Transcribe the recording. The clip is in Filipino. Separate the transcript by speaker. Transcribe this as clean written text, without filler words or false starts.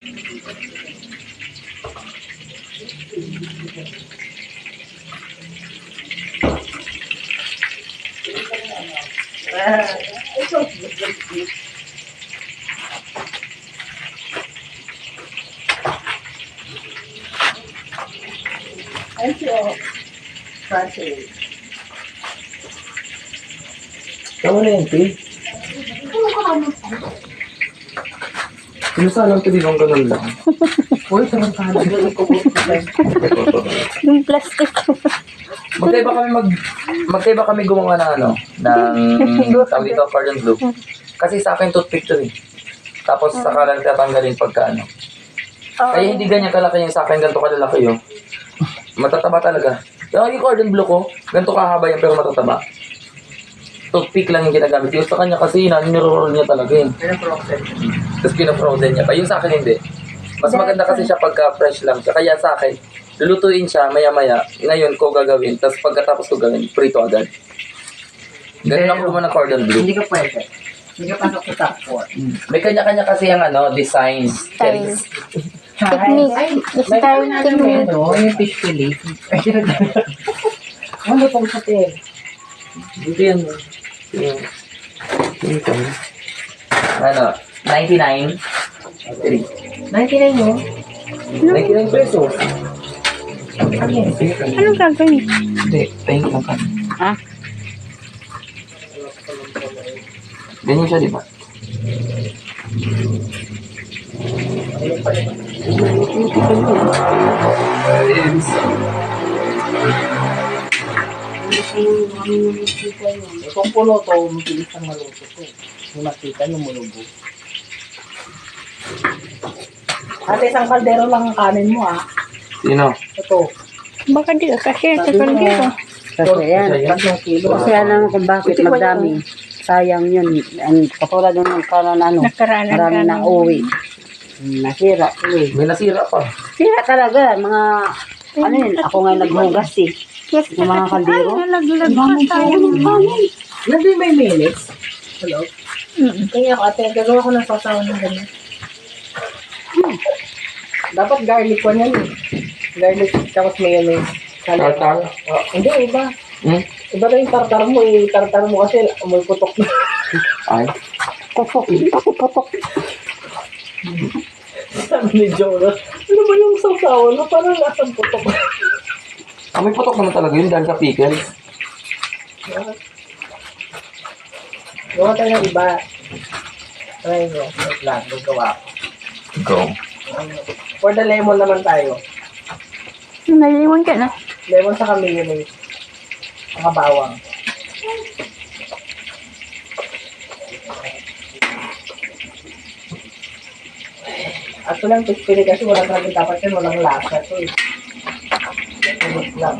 Speaker 1: Thank you. Francis.
Speaker 2: Tama na yan, P. Pinusalang ko din ang ganun lang.
Speaker 1: Uy, samantala.
Speaker 3: Yung plastic.
Speaker 2: Magkaiba kami gumawa ng ano, ng tawag dito, cordon bleu. Kasi sa akin toothpick to eh. Tapos saka lang tatanggalin pagka ano. Kaya hindi ganyan kalaki yung sa akin, ganito kalalaki yun. Matataba talaga. Yung cordon bleu ko, ganito kahaba yan pero matataba. Toothpick lang yung ginagamit. Yung sa kanya kasi niroroll niya talaga yun.
Speaker 1: Pinafrozen.
Speaker 2: Tapos pinafrozen niya pa. Yung sa akin hindi. Mas maganda kasi siya pagka fresh lang siya. Kaya sa akin, lulutuin siya maya-maya. Ngayon ko gagawin. Tapos pagkatapos ko gawin, prito agad. Ganun ako naman ng cordon bleu.
Speaker 1: Hindi ka pwede. Hindi ka pasok sa top 4.
Speaker 2: May kanya-kanya kasi yung ano, designs.
Speaker 3: Style.
Speaker 1: Ay,
Speaker 3: Technique.
Speaker 1: may
Speaker 3: Style
Speaker 1: tawag na
Speaker 3: technique.
Speaker 1: ano, yung fish fillet. Ano pang satin?
Speaker 2: Hindi yan. Ano, 99.
Speaker 1: 99 mo?
Speaker 2: 99 pesos.
Speaker 1: Ano yun?
Speaker 3: Anong gagawin?
Speaker 2: Hindi, thank you lang kami.
Speaker 3: Ah?
Speaker 2: Ganyan siya, di ba?
Speaker 1: Kung puno to, mabilis ang maluto to. Kung nakita yung mulubo. Ate, isang kaldero lang ang kanin mo ah.
Speaker 2: Sino?
Speaker 1: Ito.
Speaker 3: Baka di ka kasi sa kaldero.
Speaker 4: Kasi yan.
Speaker 1: 3 kilo.
Speaker 4: Kasi alam mo kung bakit magdami. Sayang yun. Ang katulad ng karon ano.
Speaker 3: Nakaraan ang
Speaker 4: Marami na
Speaker 3: kanin.
Speaker 4: uwi. Nasira. Uwi.
Speaker 2: May nasira pa.
Speaker 4: Sira talaga. Mga ano yun. Ako nga naghugas eh.
Speaker 3: Yes,
Speaker 4: Yung mga kaldero.
Speaker 3: ay, nalaglag pa tayo ng kanin.
Speaker 1: Nandun may minutes. Hello?
Speaker 3: Mm.
Speaker 1: Kaya ako, ate, gagawa ko ng sasawa ng ganyan. Dapat garlic ko yan eh. Garlic, tapos mayonnaise.
Speaker 2: Tartar?
Speaker 1: Oh, hindi, iba.
Speaker 2: Hmm?
Speaker 1: Iba na yung tartar mo eh. Tartar mo kasi may putok na.
Speaker 2: Ay.
Speaker 4: Putok. Putok.
Speaker 1: Sabi ni Jonah, ano ba yung sasawa na parang lasang putok?
Speaker 2: May putok naman talaga yun dahil sa pickles.
Speaker 1: Gawa tayo ng iba. Try mo. Wait lang, magawa ko.
Speaker 2: Go.
Speaker 1: For the lemon naman tayo.
Speaker 3: Naliwan ka na.
Speaker 1: Lemon sa mayonnaise. Saka bawang. At walang pispili kasi walang talagang dapat yan, walang lasa to eh. Pilit lang.